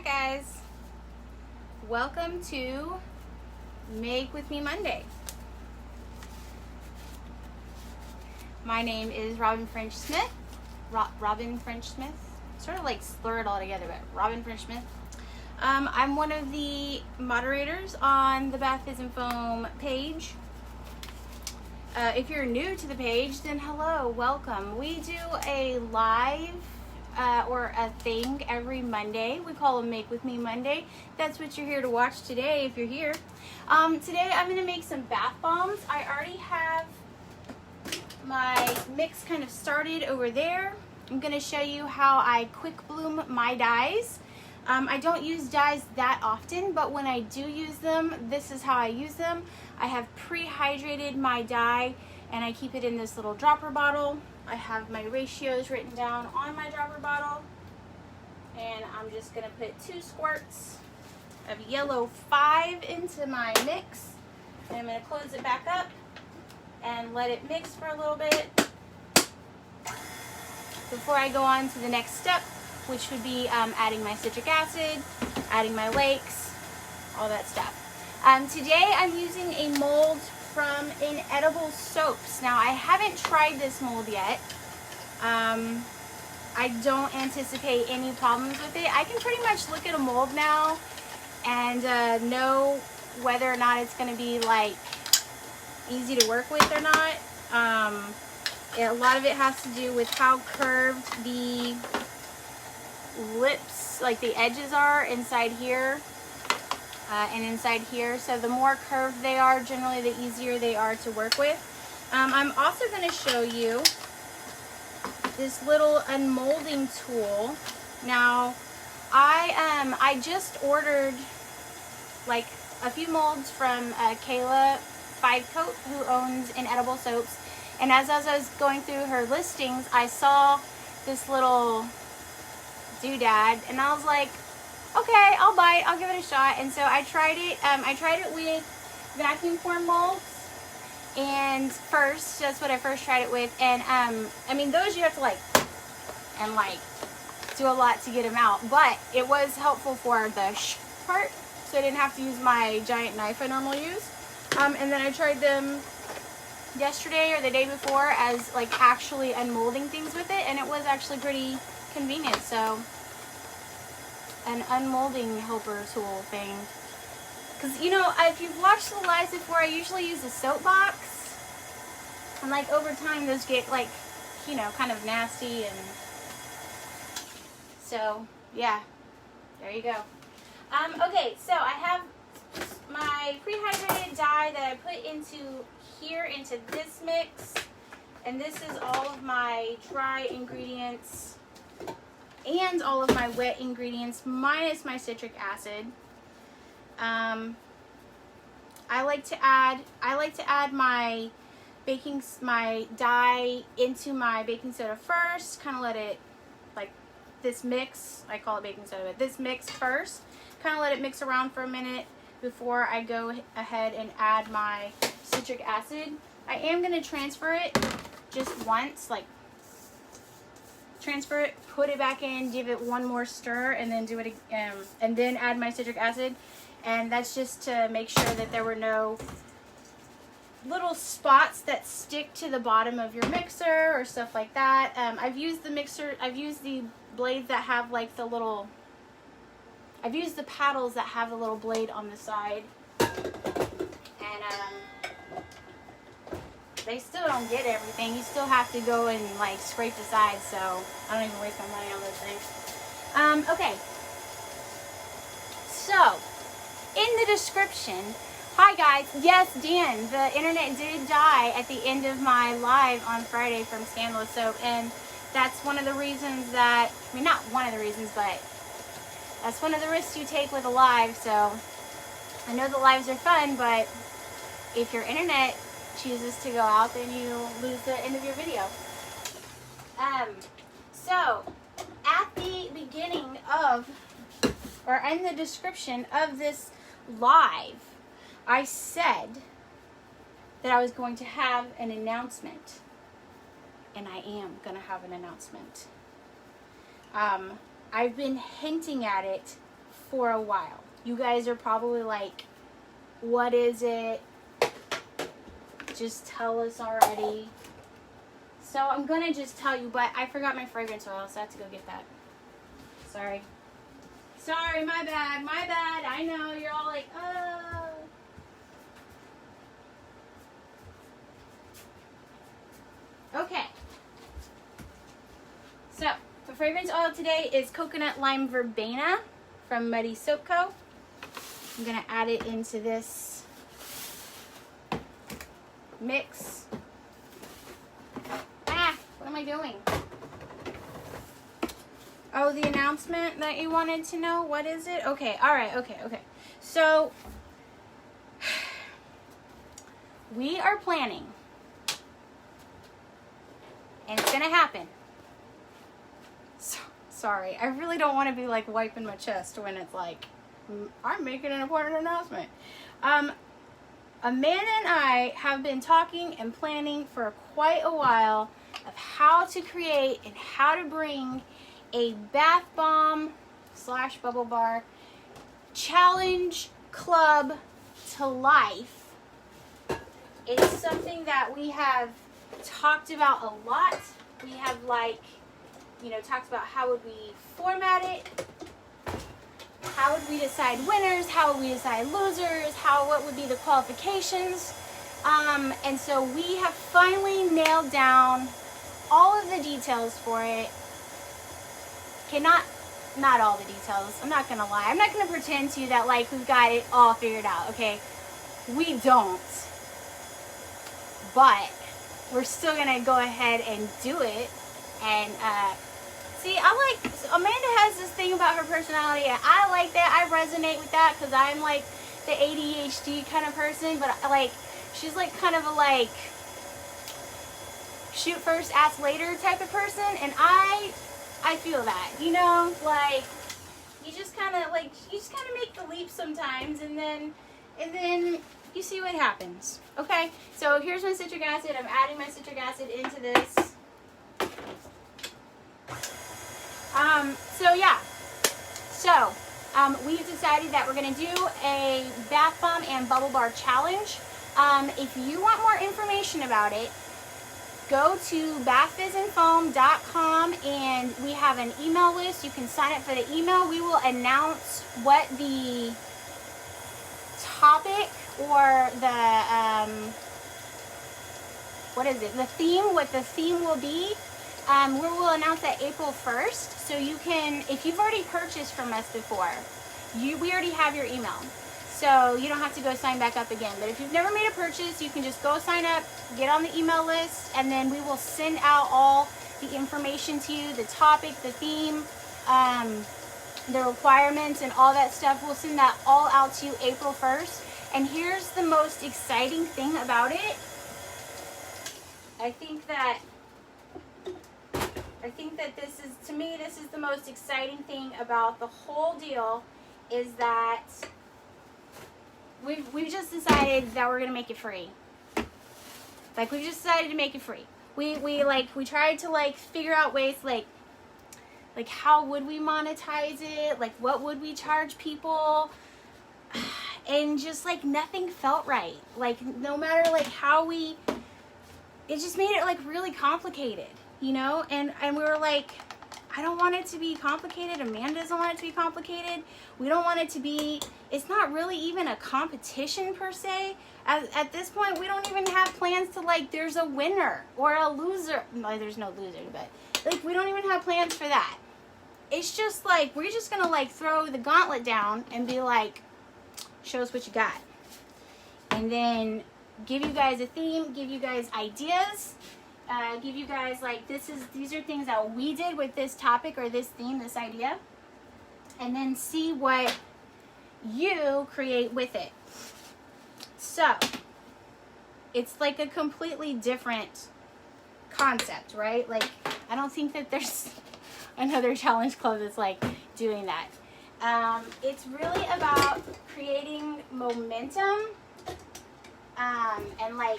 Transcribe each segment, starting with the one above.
guys, welcome to Make With Me Monday. My name is Robin French Smith. Robin French Smith? Sort of like slur it all together, but Robin French Smith. I'm one of the moderators on the Bath Fizz and Foam page. If you're new to the page, then hello, welcome. We do a live or a thing every Monday. We call them Make With Me Monday. That's what you're here to watch today if you're here. Today I'm going to make some bath bombs. I already have my mix kind of started over there. I'm going to show you how I quick bloom my dyes. I don't use dyes that often, but when I do use them, this is how I use them. I have pre-hydrated my dye and I keep it in this little dropper bottle. I have my ratios written down on my dropper bottle, and I'm just going to put 2 squirts of yellow 5 into my mix, and I'm going to close it back up and let it mix for a little bit before I go on to the next step, which would be adding my citric acid, adding my lakes, all that stuff. Today I'm using a mold from Inedible Soaps. Now I haven't tried this mold yet. I don't anticipate any problems with it. I can pretty much look at a mold now and know whether or not it's going to be like easy to work with or not. A lot of it has to do with how curved the lips, like the edges are inside here. And inside here, so the more curved they are, generally the easier they are to work with. I'm also going to show you this little unmolding tool. Now, I just ordered like a few molds from Koala 5-Coat, who owns Inedible Soaps, and as I was going through her listings, I saw this little doodad, and I was like, okay, I'll buy it, I'll give it a shot. And so I tried it. I tried it with vacuum form molds, and first, that's what I first tried it with. And I mean, those you have to like do a lot to get them out, but it was helpful for the part, so I didn't have to use my giant knife I normally use. And then I tried them yesterday or the day before as like actually unmolding things with it, and it was actually pretty convenient. So an unmolding helper tool thing, because you know, if you've watched the lives before, I usually use a soap box, and like over time those get like, you know, kind of nasty, and so yeah, there you go. Okay, so I have my pre-hydrated dye that I put into here, into this mix, and this is all of my dry ingredients and all of my wet ingredients minus my citric acid. I like to add my dye into my baking soda first, kind of let it, like this mix, I call it baking soda, but this mix first, kind of let it mix around for a minute before I go ahead and add my citric acid. I am going to transfer it just once, like transfer it, put it back in, give it one more stir, and then do it again, and then add my citric acid. And that's just to make sure that there were no little spots that stick to the bottom of your mixer or stuff like that. I've used the blades that have like the little, I've used the paddles that have the little blade on the side, and they still don't get everything. You still have to go and like scrape the sides, so I don't even waste my money on those things. Okay, so in the description, hi guys, yes, Dan, the internet did die at the end of my live on Friday from Scandalous Soap, and that's one of the reasons that, I mean, not one of the reasons, but that's one of the risks you take with a live. So I know the lives are fun, but if your internet chooses to go out, then you lose the end of your video. So at the beginning of, or in the description of this live, I said that I was going to have an announcement, and I am going to have an announcement. I've been hinting at it for a while. You guys are probably like, what is it? Just tell us already. So I'm gonna just tell you, but I forgot my fragrance oil, so I have to go get that. Sorry. Sorry, my bad, my bad. I know, you're all like, oh. Okay. So, the fragrance oil today is Coconut Lime Verbena from Muddy Soap Co. I'm gonna add it into this mix. What am I doing? Oh, the announcement that you wanted to know. What is it? Okay, all right, okay. So, we are planning, and it's gonna happen. So, sorry, I really don't want to be like wiping my chest when it's like, I'm making an important announcement. Amanda and I have been talking and planning for quite a while of how to create and how to bring a bath bomb / bubble bar challenge club to life. It's something that we have talked about a lot. We have talked about how would we format it, how would we decide winners, how would we decide losers, what would be the qualifications. And so we have finally nailed down all of the details for it. Okay, not all the details. I'm not gonna lie. I'm not gonna pretend to you that like we've got it all figured out. Okay, we don't. But we're still gonna go ahead and do it. And see, Amanda has this thing about her personality, and I like that. I resonate with that because I'm like the ADHD kind of person. But she's like kind of a like shoot first, ask later type of person, and I feel that, like you just kind of make the leap sometimes, and then you see what happens. Okay, so here's my citric acid. I'm adding my citric acid into this. We've decided that we're going to do a bath bomb and bubble bar challenge. If you want more information about it, go to bathfizandfoam.com, and we have an email list. You can sign up for the email. We will announce what the topic or what the theme will be. We will announce that April 1st. So you can, if you've already purchased from us before, we already have your email. So you don't have to go sign back up again. But if you've never made a purchase, you can just go sign up, get on the email list, and then we will send out all the information to you, the topic, the theme, the requirements, and all that stuff. We'll send that all out to you April 1st. And here's the most exciting thing about it. I think that this is the most exciting thing about the whole deal, is that we've just decided that we're gonna make it free. Like, we've just decided to make it free. We tried to figure out ways like how would we monetize it, like what would we charge people, and just nothing felt right. No matter how it just made it really complicated, and we were like, I don't want it to be complicated. Amanda doesn't want it to be complicated. We don't want it to be, it's not really even a competition per se. At this point, we don't even have plans to there's a winner or a loser. No, there's no loser, but we don't even have plans for that. It's just we're just gonna throw the gauntlet down and be show us what you got. And then give you guys a theme, give you guys ideas. Give you guys these are things that we did with this topic or this theme, this idea, and then see what you create with it. So it's a completely different concept, right? I don't think that there's another challenge club that's doing that. It's really about creating momentum and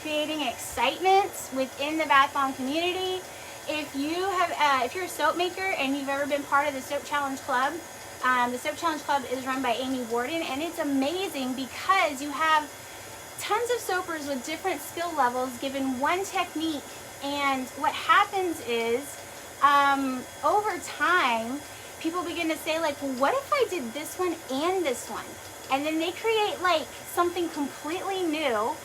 creating excitement within the bath bomb community. If you're a soap maker and you've ever been part of the Soap Challenge Club, The Soap Challenge Club is run by Amy Warden, and it's amazing because you have tons of soapers with different skill levels given one technique, and what happens is over time people begin to say like, well, what if I did this one and this one? And then they create like something completely new,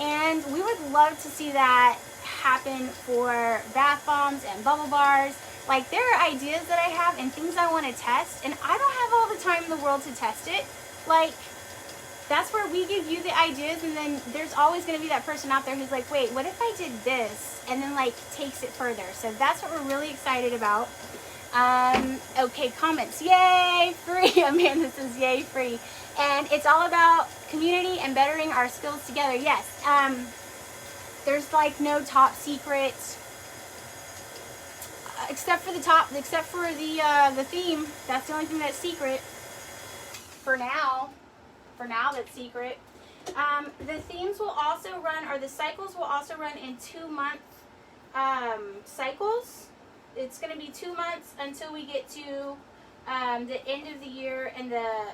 and we would love to see that happen for bath bombs and bubble bars. Like, there are ideas that I have and things I want to test, and I don't have all the time in the world to test it. Like, that's where we give you the ideas, and then there's always going to be that person out there who's like, wait, what if I did this? And then like takes it further. So that's what we're really excited about. Okay, comments. Yay, free. Amanda says yay, free. And it's all about community and bettering our skills together. Yes. There's like no top secret, except for the theme. That's the only thing that's secret. For now that's secret. The themes will also run, or the cycles will also run in 2-month cycles. It's going to be 2 months until we get to the end of the year, and the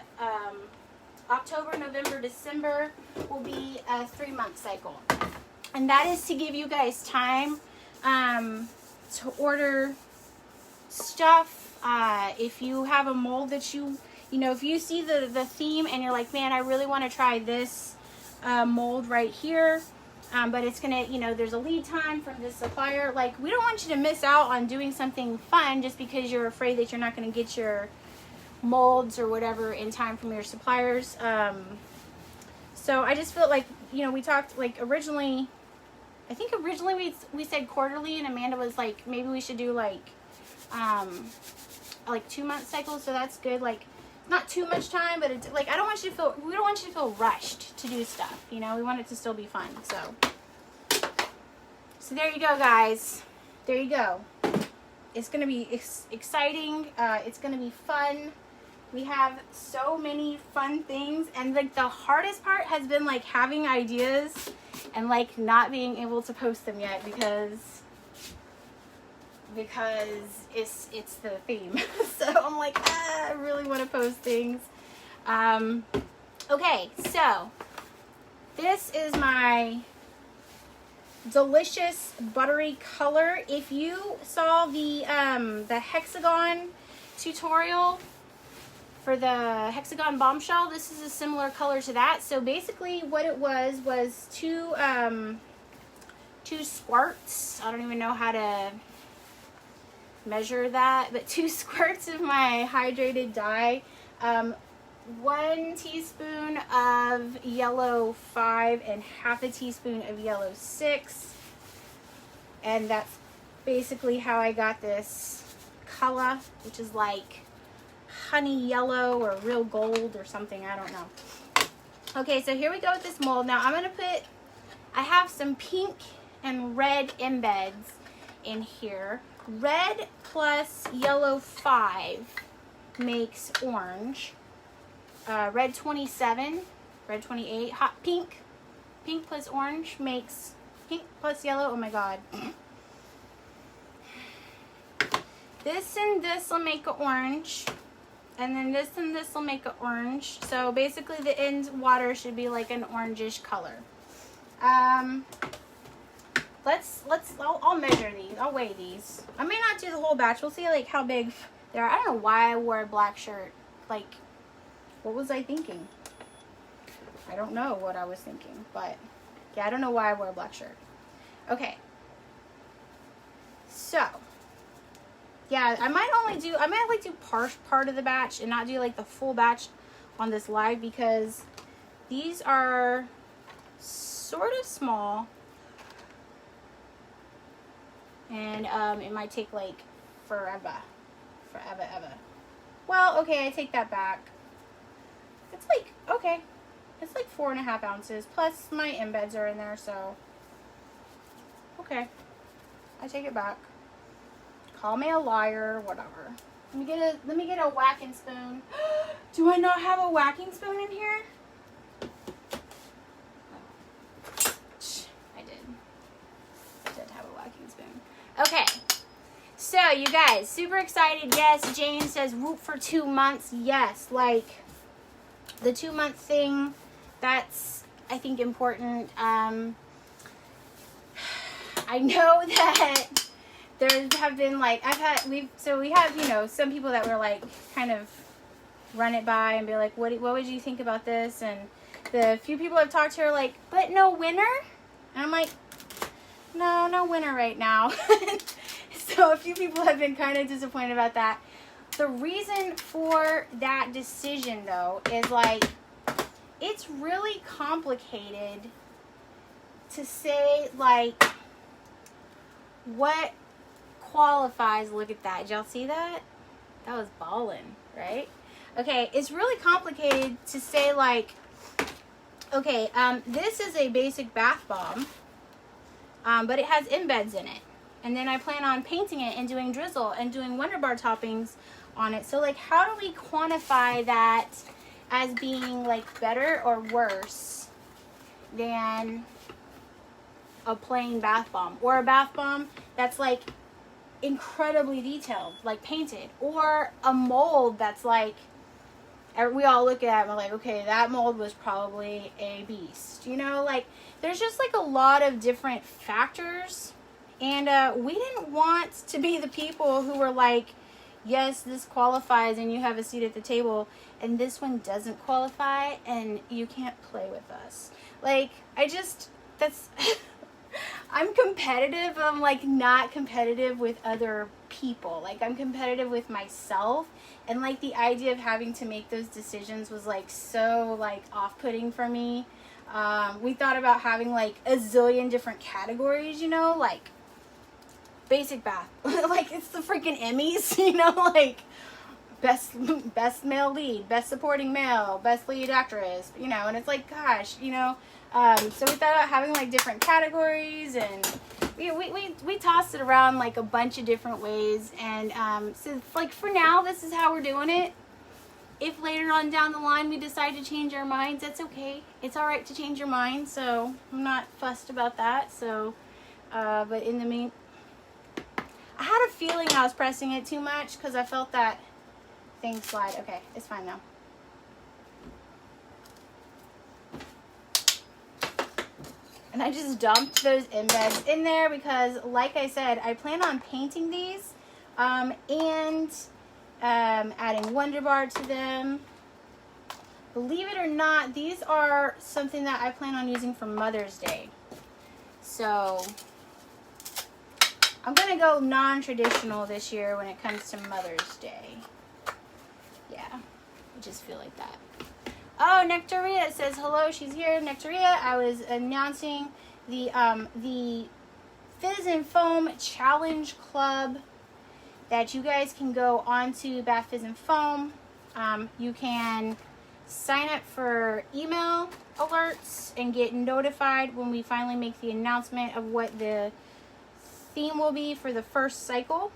October, November, December will be a 3-month cycle. And that is to give you guys time to order stuff. If you have a mold that you know, if you see the theme and you're like, man, I really want to try this mold right here, but it's gonna, you know, there's a lead time from this supplier. Like, we don't want you to miss out on doing something fun just because you're afraid that you're not going to get your molds or whatever in time from your suppliers. So I just felt like, you know, we talked like originally, I think originally we said quarterly, and Amanda was like, maybe we should do like 2-month cycles. So that's good. Like, not too much time, but it's like, we don't want you to feel rushed to do stuff, you know. We want it to still be fun. So there you go, guys. There you go. It's gonna be exciting. It's gonna be fun. We have so many fun things, and like the hardest part has been like having ideas and like not being able to post them yet because it's the theme. So I'm like, I really want to post things. Okay, so this is my delicious buttery color. If you saw the hexagon tutorial for the hexagon bombshell, this is a similar color to that. So basically what it was two squirts. I don't even know how to measure that, but 2 squirts of my hydrated dye, 1 teaspoon of yellow 5 and half a teaspoon of yellow 6, and that's basically how I got this Koala, which is like honey yellow or real gold or something, I don't know. Okay, so here we go with this mold. Now I'm gonna I have some pink and red embeds in here. Red plus yellow 5 makes orange. Red 27, red 28, hot pink. Pink plus orange makes pink plus yellow. Oh my god. This and this will make an orange. And then this and this will make an orange. So basically the end water should be like an orangish color. I'll measure these. I'll weigh these. I may not do the whole batch. We'll see like how big they are. I don't know why I wore a black shirt. Like, what was I thinking? I don't know what I was thinking, but yeah, I don't know why I wore a black shirt. Okay. So, yeah, I might like do part of the batch and not do like the full batch on this live because these are sort of small. And it might take like forever. Well, okay, I take that back. It's like, okay, it's like 4.5 ounces. Plus my embeds are in there, so okay, I take it back. Call me a liar, whatever. Let me get a whacking spoon. Do I not have a whacking spoon in here? I did have a whacking spoon. Okay, So, you guys, super excited. Yes, Jane says whoop for 2 months. Yes, like the 2-month thing, that's, I think, important. I know that there have been, like, we have, you know, some people that were, like, kind of run it by and be like, what would you think about this? And the few people I've talked to are like, but no winner? And I'm like, no winner right now. So a few people have been kind of disappointed about that. The reason for that decision, though, is, like, it's really complicated to say, like, what qualifies. Look at that. Did y'all see that? That was ballin', right? Okay, it's really complicated to say, like, okay, this is a basic bath bomb, but it has embeds in it. And then I plan on painting it and doing drizzle and doing Wonder Bar toppings on it. So, like, how do we quantify that as being, like, better or worse than a plain bath bomb? Or a bath bomb that's, like, incredibly detailed, like painted. Or a mold that's, like, we all look at it and we're like, okay, that mold was probably a beast. You know, like, there's just, like, a lot of different factors. And we didn't want to be the people who were like, yes, this qualifies and you have a seat at the table, and this one doesn't qualify and you can't play with us. Like, I'm competitive, but I'm, like, not competitive with other people. Like, I'm competitive with myself. And, like, the idea of having to make those decisions was, like, so, like, off-putting for me. We thought about having, like, a zillion different categories, you know, like basic bath. Like, it's the freaking Emmys, you know, like best male lead, best supporting male, best lead actress, you know, and it's like, gosh, you know. So we thought about having, like, different categories, and we tossed it around, like, a bunch of different ways. And so, like, for now, this is how we're doing it. If later on down the line we decide to change our minds, that's okay. It's all right to change your mind, so I'm not fussed about that. So, but in the meantime, I had a feeling I was pressing it too much because I felt that thing slide. Okay, it's fine now. And I just dumped those embeds in there because, like I said, I plan on painting these and adding Wonder Bar to them. Believe it or not, these are something that I plan on using for Mother's Day. So I'm going to go non-traditional this year when it comes to Mother's Day. Yeah, I just feel like that. Oh, Nectaria says hello. She's here. Nectaria, I was announcing the Fizz and Foam Challenge Club that you guys can go on to Bath Fizz and Foam. You can sign up for email alerts and get notified when we finally make the announcement of what the theme will be for the first cycle.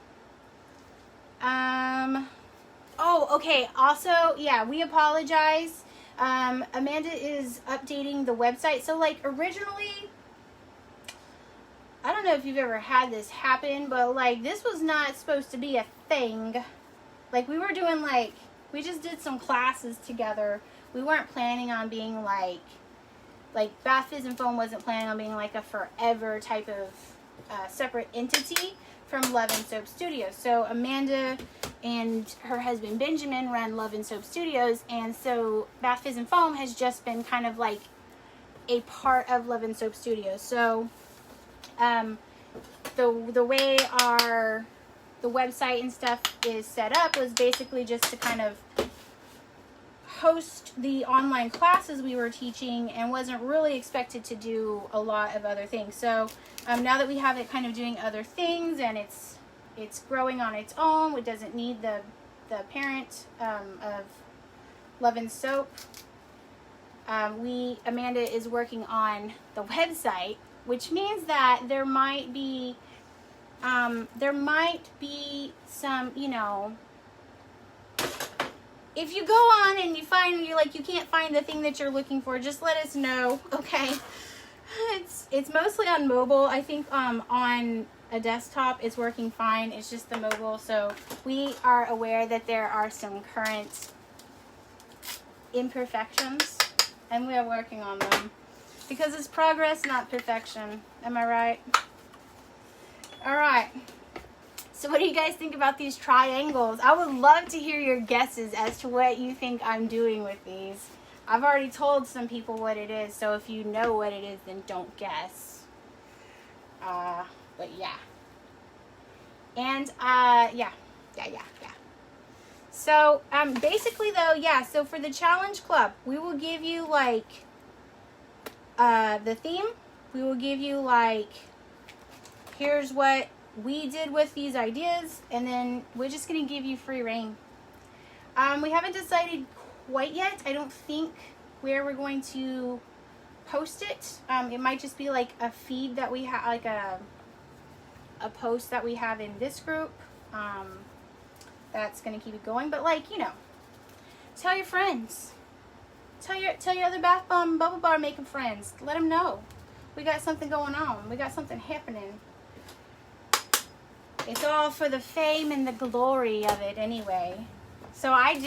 Oh, okay. Also, yeah, we apologize. Amanda is updating the website. So, like, originally, I don't know if you've ever had this happen, but, like, this was not supposed to be a thing. Like, we were doing, like, we just did some classes together. We weren't planning on being, like Bath Fizz and Foam wasn't planning on being, like, a forever type of separate entity from Love and Soap Studios. So Amanda and her husband Benjamin run Love and Soap Studios, and so Bath Fizz and Foam has just been kind of like a part of Love and Soap Studios. So the way the website and stuff is set up was basically just to kind of host the online classes we were teaching, and wasn't really expected to do a lot of other things. So now that we have it kind of doing other things and it's growing on its own, it doesn't need the parent of Love and Soap. Amanda is working on the website, which means that there might be some, you know, if you go on and you find you can't find the thing that you're looking for, just let us know, okay? It's mostly on mobile. I think on a desktop, it's working fine. It's just the mobile. So we are aware that there are some current imperfections, and we are working on them because it's progress, not perfection. Am I right? All right. So what do you guys think about these triangles? I would love to hear your guesses as to what you think I'm doing with these. I've already told some people what it is, so if you know what it is, then don't guess. But yeah. And, yeah. So, basically though, yeah, so for the challenge club, we will give you, like, the theme. We will give you, like, here's what we did with these ideas, and then we're just going to give you free reign. We haven't decided quite yet. I don't think where we're going to post it. It might just be like a feed that we have, like a post that we have in this group. That's going to keep it going. But, like, you know, tell your friends. Tell your other bath bomb, bubble bar making friends. Let them know. We got something going on. We got something happening. It's all for the fame and the glory of it anyway. So I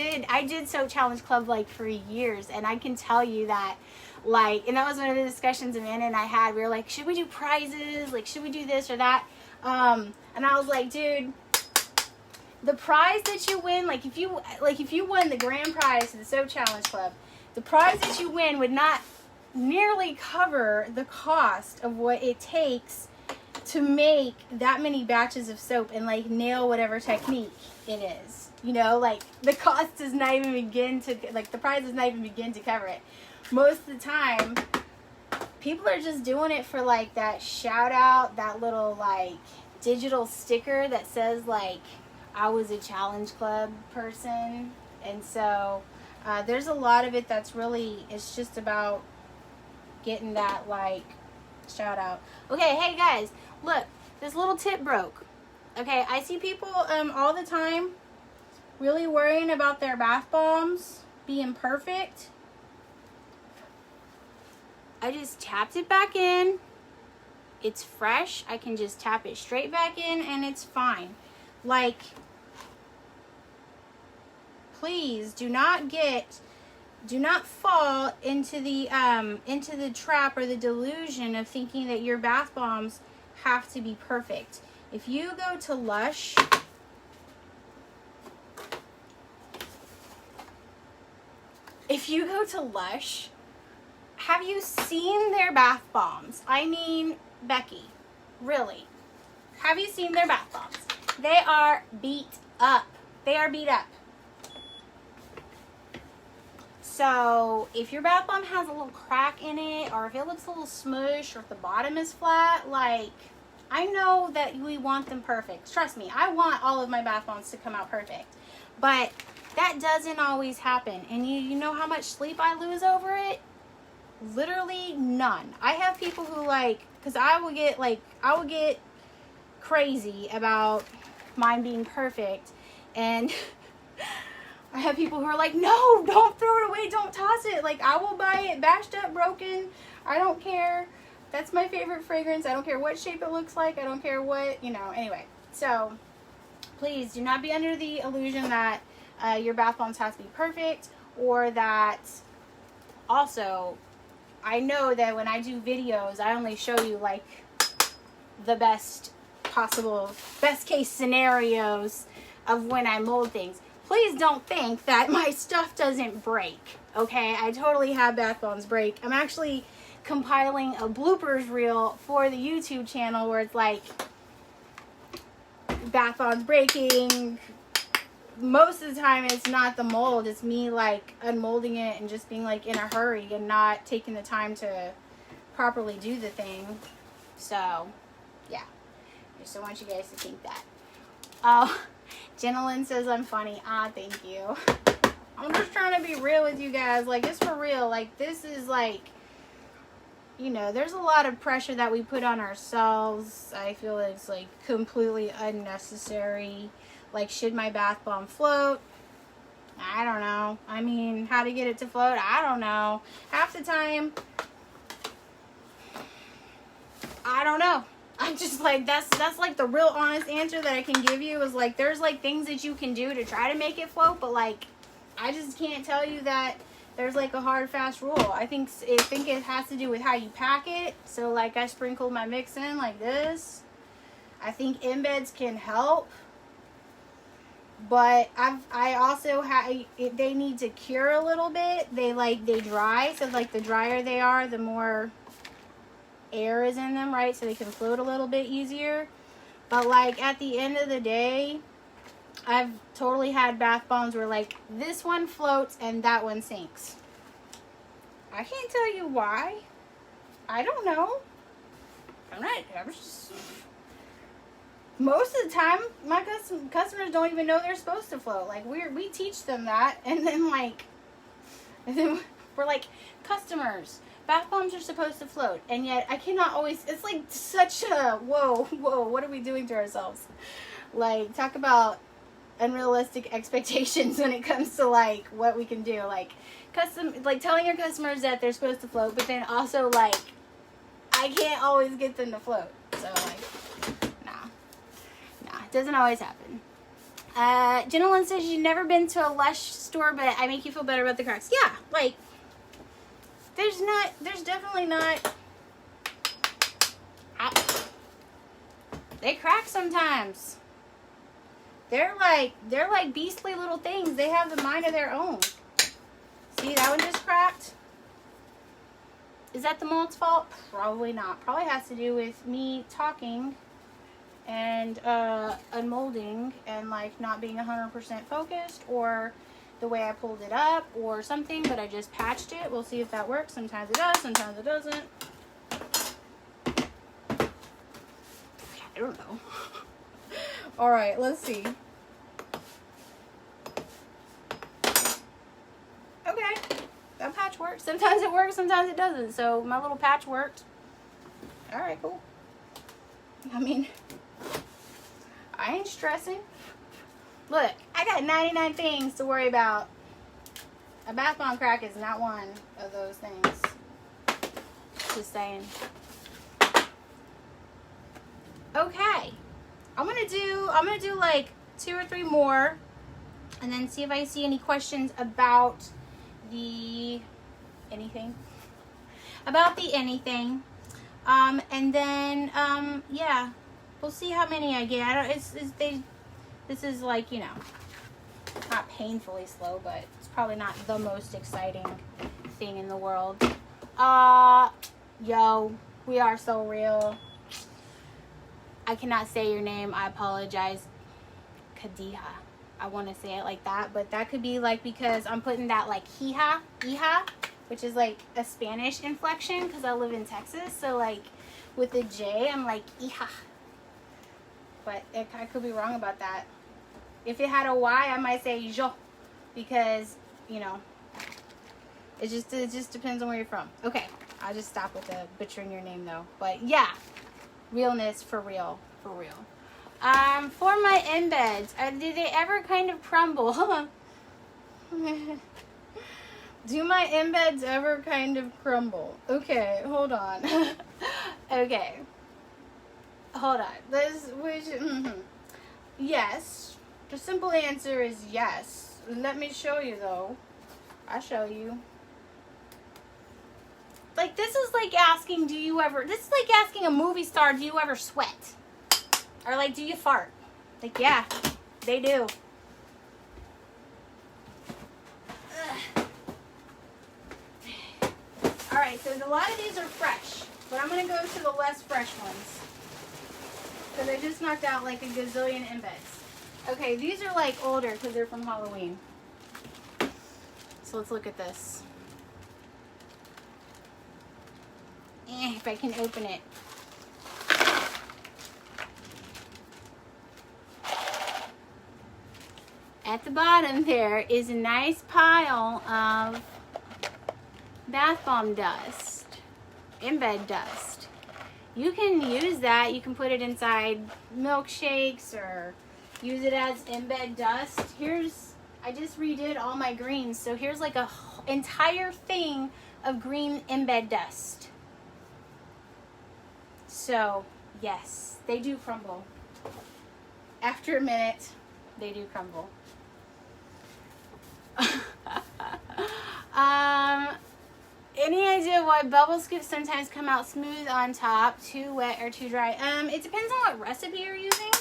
did Soap Challenge Club like for years, and I can tell you that, like, and that was one of the discussions Amanda and I had. We were like, should we do prizes? Like, should we do this or that? And I was like, dude, the prize that you win, like if you won the grand prize to the Soap Challenge Club, the prize that you win would not nearly cover the cost of what it takes to make that many batches of soap and like nail whatever technique it is. You know, like the cost does not even begin to, like the price does not even begin to cover it. Most of the time, people are just doing it for like that shout out, that little like digital sticker that says like, I was a challenge club person. And so there's a lot of it that's really, it's just about getting that like shout out. Okay, hey guys, look, this little tip broke. Okay, I see people all the time really worrying about their bath bombs being perfect. I just tapped it back in. It's fresh. I can just tap it straight back in and it's fine. Like, please do not fall into the trap or the delusion of thinking that your bath bombs have to be perfect. If you go to Lush, have you seen their bath bombs? I mean, Becky, really. Have you seen their bath bombs? They are beat up. They are beat up. So if your bath bomb has a little crack in it, or if it looks a little smush, or if the bottom is flat, like, I know that we want them perfect. Trust me, I want all of my bath bombs to come out perfect. But that doesn't always happen. And you know how much sleep I lose over it? Literally none. I have people who like, because I will get crazy about mine being perfect. And I have people who are like, no, don't throw it away, don't toss it. Like, I will buy it bashed up, broken. I don't care. That's my favorite fragrance. I don't care what shape it looks like. I don't care what, you know, anyway. So, please do not be under the illusion that your bath bombs have to be perfect, or that also, I know that when I do videos, I only show you like the best possible, best case scenarios of when I mold things. Please don't think that my stuff doesn't break, okay? I totally have bath bombs break. I'm actually compiling a bloopers reel for the YouTube channel where it's like bath bombs breaking. Most of the time it's not the mold, it's me like unmolding it and just being like in a hurry and not taking the time to properly do the thing. So, yeah. Just don't want you guys to think that. Oh, Jenilyn says I'm funny. Ah, thank you. I'm just trying to be real with you guys. Like, it's for real. Like, this is like, you know, there's a lot of pressure that we put on ourselves. I feel it's like completely unnecessary. Like, should my bath bomb float? I don't know. I mean, how to get it to float? I don't know. Half the time, I don't know. I'm just like, that's like the real honest answer that I can give you is like, there's like things that you can do to try to make it float, but like, I just can't tell you that there's like a hard, fast rule. I think it has to do with how you pack it. So like I sprinkled my mix in like this. I think embeds can help. But I also they need to cure a little bit. They dry. So like the drier they are, the more air is in them, right? So they can float a little bit easier. But like at the end of the day, I've totally had bath bombs where like this one floats and that one sinks. I can't tell you why. I don't know. I'm just, most of the time my customers don't even know they're supposed to float. Like we teach them that, and then we're like, customers, bath bombs are supposed to float, and yet I cannot always. It's like such a whoa, what are we doing to ourselves? Like, talk about unrealistic expectations when it comes to like what we can do. Like telling your customers that they're supposed to float, but then also like I can't always get them to float. So like, nah, it doesn't always happen. Jenilyn says you've never been to a Lush store, but I make you feel better about the cracks. Yeah, like there's definitely not. They crack sometimes. They're like beastly little things. They have the mind of their own. See, that one just cracked. Is that the mold's fault? Probably not. Probably has to do with me talking and unmolding and like not being 100% focused, or the way I pulled it up or something, but I just patched it. We'll see if that works. Sometimes it does, sometimes it doesn't. I don't know. All right, let's see. Okay, that patch works. Sometimes it works, sometimes it doesn't. So my little patch worked. All right, cool. I mean, I ain't stressing. Look, I got 99 things to worry about. A bath bomb crack is not one of those things. Just saying. Okay. I'm gonna do like 2 or 3 more, and then see if I see any questions about the anything. And then yeah, we'll see how many I get. This is like, you know, not painfully slow, but it's probably not the most exciting thing in the world. Yo, we are so real. I cannot say your name. I apologize. Kadiha. I want to say it like that, but that could be like because I'm putting that like hija, which is like a Spanish inflection because I live in Texas. So like with the J, I'm like hija. But I could be wrong about that. If it had a Y, I might say yo, because, you know, it just depends on where you're from. Okay, I'll just stop with the butchering your name though. But yeah, realness for real, for real. For my embeds, do they ever kind of crumble? Do my embeds ever kind of crumble? Okay, hold on. Okay, hold on. Yes. The simple answer is yes. Let me show you though. I'll show you. Like, this is like asking, this is like asking a movie star, do you ever sweat? Or like, do you fart? Like, yeah, they do. Alright, so a lot of these are fresh, but I'm going to go to the less fresh ones, because I just knocked out like a gazillion embeds. Okay, these are like older because they're from Halloween. So let's look at this. If I can open it. At the bottom there is a nice pile of bath bomb dust, embed dust. You can use that. You can put it inside milkshakes or use it as embed dust. I just redid all my greens, so here's like a entire thing of green embed dust. So Yes, they do crumble. After a minute, they do crumble. Any idea why bubble scoops sometimes come out smooth on top, too wet or too dry? It depends on what recipe you're using.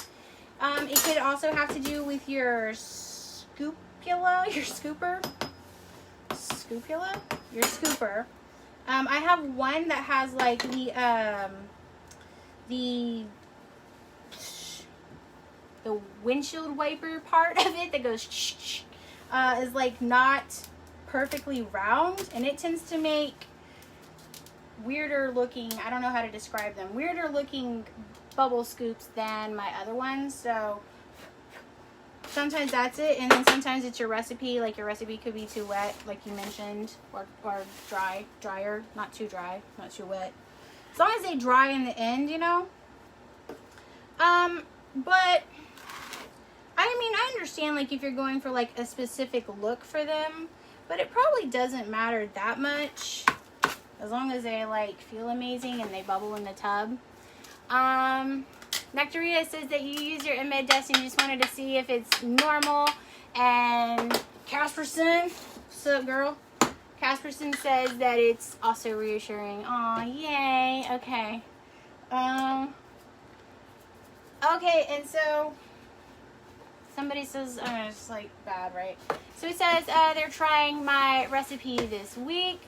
It could also have to do with your scooper. I have one that has like the windshield wiper part of it that goes is like not perfectly round, and it tends to make weirder looking, I don't know how to describe them, weirder looking bubble scoops than my other ones. So sometimes that's it, and then sometimes it's your recipe. Like your recipe could be too wet, like you mentioned, or drier, not too dry, not too wet. As long as they dry in the end, you know. But I mean, I understand like if you're going for like a specific look for them, but it probably doesn't matter that much as long as they like feel amazing and they bubble in the tub. Nectarita says that you use your med dust and you just wanted to see if it's normal. And Casperson, what's up, girl? Casperson says that it's also reassuring. Aw, yay. Okay. Okay, and so somebody says, it's like bad, right? So it says they're trying my recipe this week,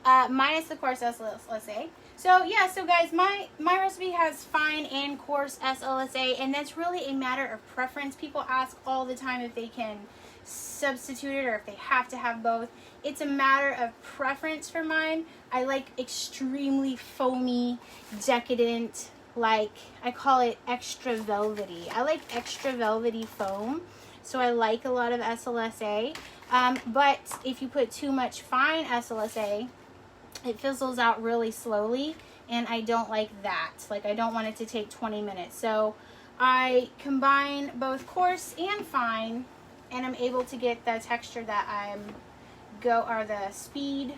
minus the coarse SLSA. So yeah, so guys, my recipe has fine and coarse SLSA, and that's really a matter of preference. People ask all the time if they can substitute it or if they have to have both. It's a matter of preference for mine. I like extremely foamy, decadent, like I call it extra velvety. I like extra velvety foam, so I like a lot of SLSA. But if you put too much fine SLSA, it fizzles out really slowly, and I don't like that. Like I don't want it to take 20 minutes. So I combine both coarse and fine, and I'm able to get the texture that the speed,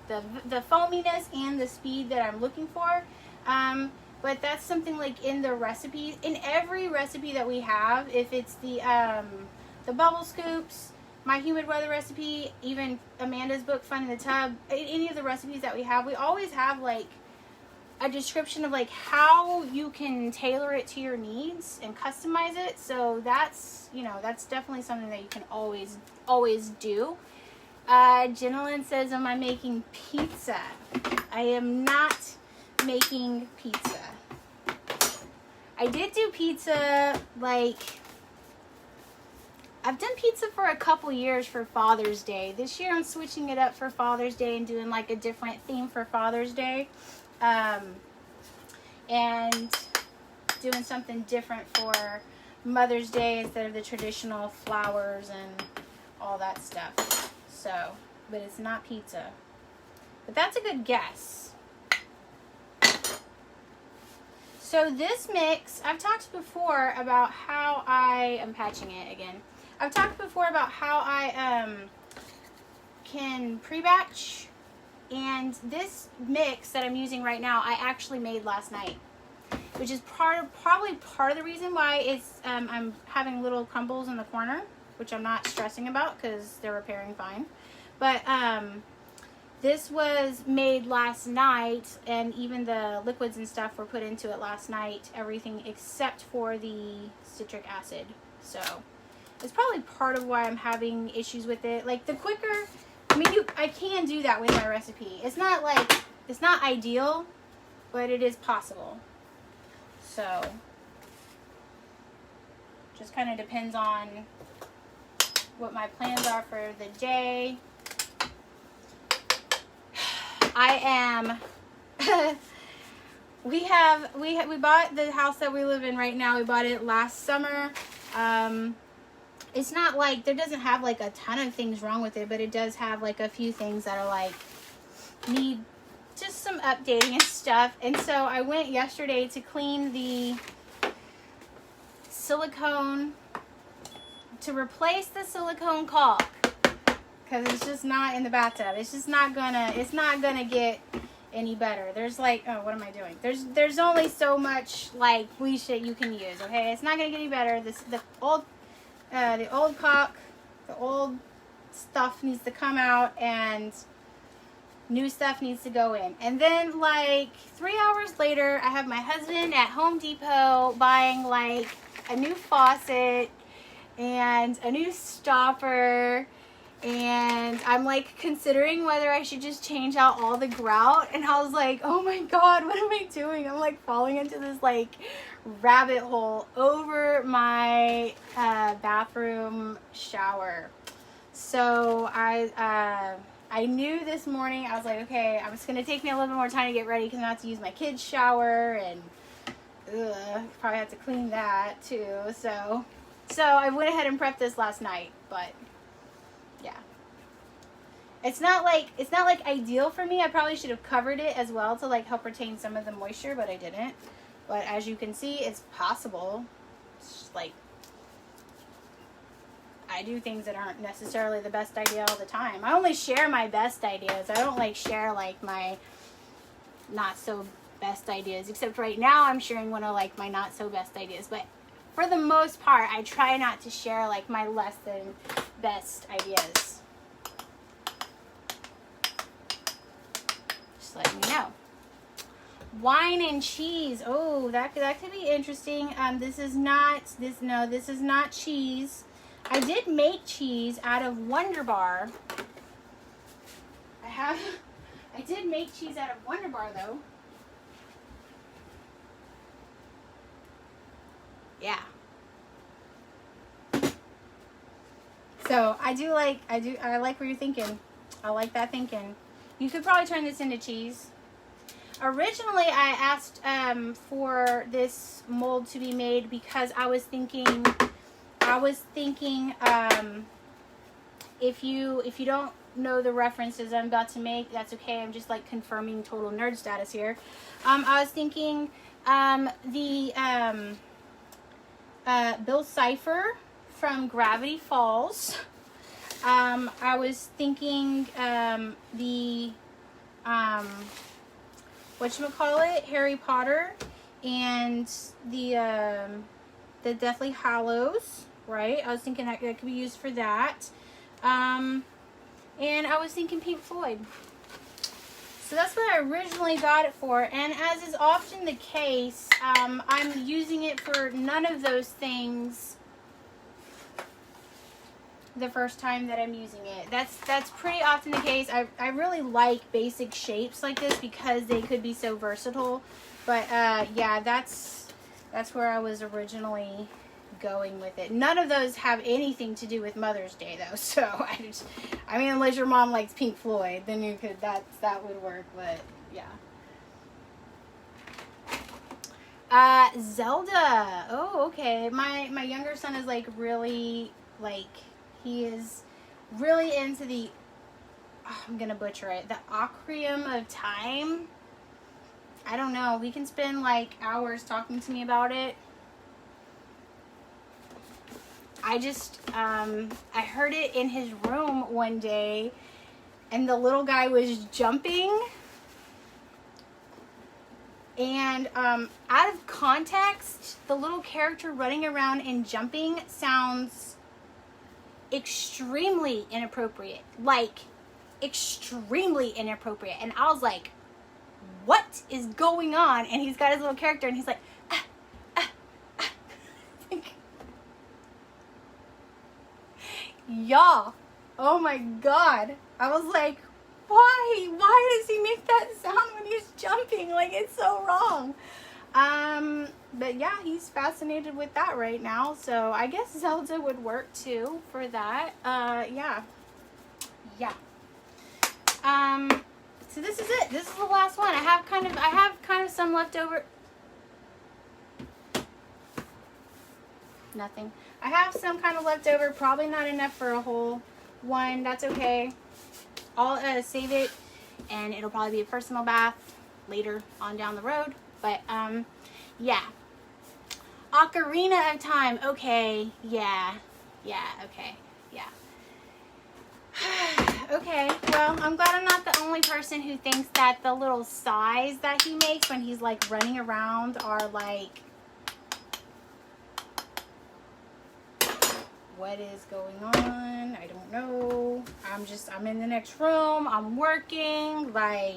the foaminess and the speed that I'm looking for. But that's something like in the recipes, in every recipe that we have, if it's the bubble scoops, my humid weather recipe, even Amanda's book, Fun in the Tub, any of the recipes that we have, we always have like a description of like how you can tailor it to your needs and customize it. So that's, you know, that's definitely something that you can always do. Jenilyn says, am I making pizza? I am not making pizza. I did do pizza, like, I've done pizza for a couple years for Father's Day. This year I'm switching it up for Father's Day and doing like a different theme for Father's Day. And doing something different for Mother's Day instead of the traditional flowers and all that stuff. So, but it's not pizza. But that's a good guess. So this mix, I've talked before about how I'm patching it again. I've talked before about how I can pre-batch, and this mix that I'm using right now, I actually made last night, which is probably part of the reason why it's I'm having little crumbles in the corner, which I'm not stressing about because they're repairing fine. But this was made last night, and even the liquids and stuff were put into it last night, everything except for the citric acid. So it's probably part of why I'm having issues with it. Like the quicker, I mean, I can do that with my recipe. It's not like, it's not ideal, but it is possible. So just kind of depends on what my plans are for the day. I am, we bought the house that we live in right now. We bought it last summer. It's not like, there doesn't have like a ton of things wrong with it, but it does have like a few things that are like, need just some updating and stuff. And so I went yesterday to clean the silicone, to replace the silicone caulk. Because it's just not in the bathtub. It's just not gonna, it's not gonna get any better. There's like, oh, what am I doing? There's only so much like bleach that you can use. Okay, it's not gonna get any better. The old caulk, the old stuff needs to come out and new stuff needs to go in. And then like 3 hours later, I have my husband at Home Depot buying like a new faucet and a new stopper, and I'm like considering whether I should just change out all the grout. And I was like, oh my god, what am I doing? I'm like falling into this like rabbit hole over my bathroom shower. So I knew this morning, I was like, okay, it's going to take me a little bit more time to get ready because I have to use my kid's shower, and probably have to clean that too. So I went ahead and prepped this last night, but yeah. It's not like ideal for me. I probably should have covered it as well to like help retain some of the moisture, but I didn't. But as you can see, it's possible. It's just like, I do things that aren't necessarily the best idea all the time. I only share my best ideas. I don't like share like my not so best ideas, except right now I'm sharing one of like my not so best ideas. But for the most part, I try not to share like my less than best ideas. Just letting you know. Wine and cheese. Oh, that could be interesting. This is not cheese. I did make cheese out of Wonder Bar. I did make cheese out of Wonder Bar though. Yeah. So I like what you're thinking. I like that thinking. You could probably turn this into cheese. Originally, I asked for this mold to be made because I was thinking if you don't know the references I'm about to make, that's okay. I'm just like confirming total nerd status here. I was thinking Bill Cipher from Gravity Falls. I was thinking whatchamacallit, Harry Potter and the Deathly Hallows, right? I was thinking that could be used for that. And I was thinking Pink Floyd. So that's what I originally got it for. And as is often the case, I'm using it for none of those things the first time that I'm using it. That's pretty often the case. I really like basic shapes like this because they could be so versatile. But yeah, that's where I was originally going with it. None of those have anything to do with Mother's Day though. So I mean, unless your mom likes Pink Floyd, then you could that would work. But yeah. Zelda. Oh, okay. My younger son is like really he is really into the I'm gonna butcher it. The Ocarina of Time. I don't know. We can spend like hours talking to me about it. I just, I heard it in his room one day and the little guy was jumping. And out of context, the little character running around and jumping sounds extremely inappropriate. Like, extremely inappropriate. And I was like, what is going on? And he's got his little character and he's like, y'all, oh my god. I was like, why does he make that sound when he's jumping? Like, it's so wrong. But yeah, he's fascinated with that right now. So I guess Zelda would work too for that. Yeah. So this is it. This is the last one. I have kind of some left over. Nothing. I have some kind of left over. Probably not enough for a whole one. That's okay. I'll save it, and it'll probably be a personal bath later on down the road. But yeah. Ocarina of Time. Okay. Yeah. Okay. Yeah. Okay. Well. I'm glad I'm not the only person who thinks that the little sighs that he makes when he's like running around are like, what is going on? I don't know. I'm in the next room. I'm working. Like,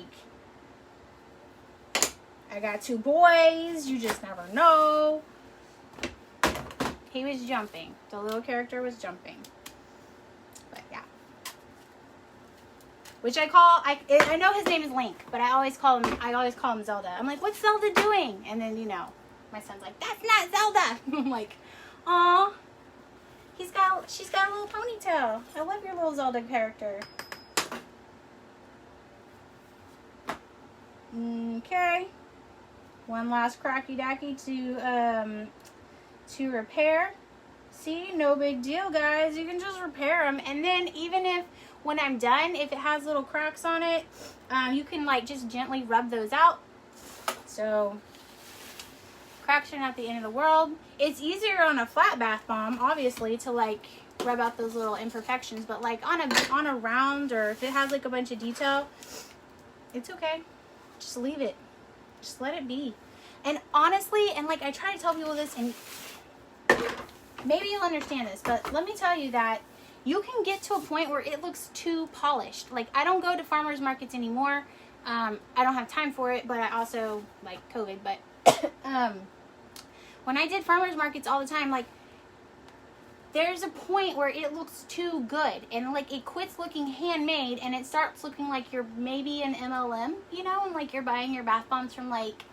I got 2 boys. You just never know. He was jumping. The little character was jumping. But yeah. Which I know his name is Link, but I always call him Zelda. I'm like, what's Zelda doing? And then, you know, my son's like, that's not Zelda. I'm like, aw. She's got a little ponytail. I love your little Zelda character. Okay. One last cracky dacky to repair. See, no big deal, guys. You can just repair them. And then even if, when I'm done, if it has little cracks on it, you can like just gently rub those out. So cracks are not the end of the world. It's easier on a flat bath bomb, obviously, to like rub out those little imperfections. But like on a round, or if it has like a bunch of detail, it's okay. Just leave it. Just let it be. And honestly, and like I try to tell people this, and maybe you'll understand this, but let me tell you that you can get to a point where it looks too polished. Like, I don't go to farmers markets anymore. I don't have time for it, but I also like COVID. But when I did farmers markets all the time, like, there's a point where it looks too good, and like it quits looking handmade and it starts looking like you're maybe an MLM, you know, and like you're buying your bath bombs from like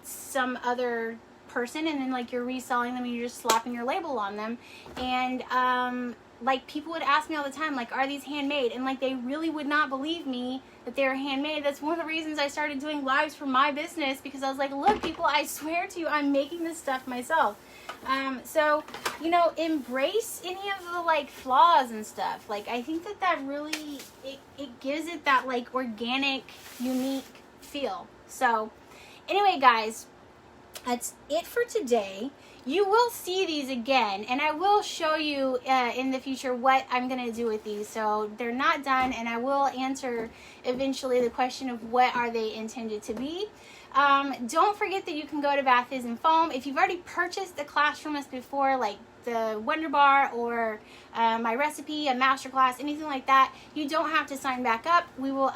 some other person, and then like you're reselling them and you're just slapping your label on them. And like people would ask me all the time, like, are these handmade? And like they really would not believe me that they were handmade. That's one of the reasons I started doing lives for my business, because I was like, look people, I swear to you, I'm making this stuff myself. So, you know, embrace any of the like flaws and stuff. Like, I think that really, it gives it that like organic, unique feel. So anyway, guys, that's it for today. You will see these again, and I will show you in the future what I'm going to do with these. So they're not done, and I will answer eventually the question of what are they intended to be. Don't forget that you can go to Bath Is in Foam. If you've already purchased a class from us before, like the Wonder Bar or my recipe, a masterclass, anything like that, you don't have to sign back up. We will.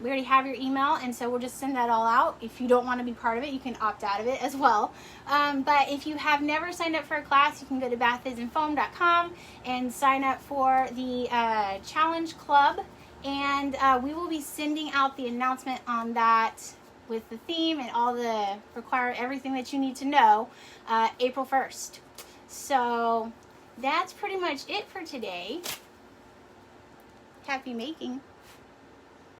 We already have your email, and so we'll just send that all out. If you don't want to be part of it, you can opt out of it as well. But if you have never signed up for a class, you can go to bathisinfoam.com and sign up for the Challenge Club, and we will be sending out the announcement on that with the theme and all the everything that you need to know April 1st. So that's pretty much it for today. Happy making.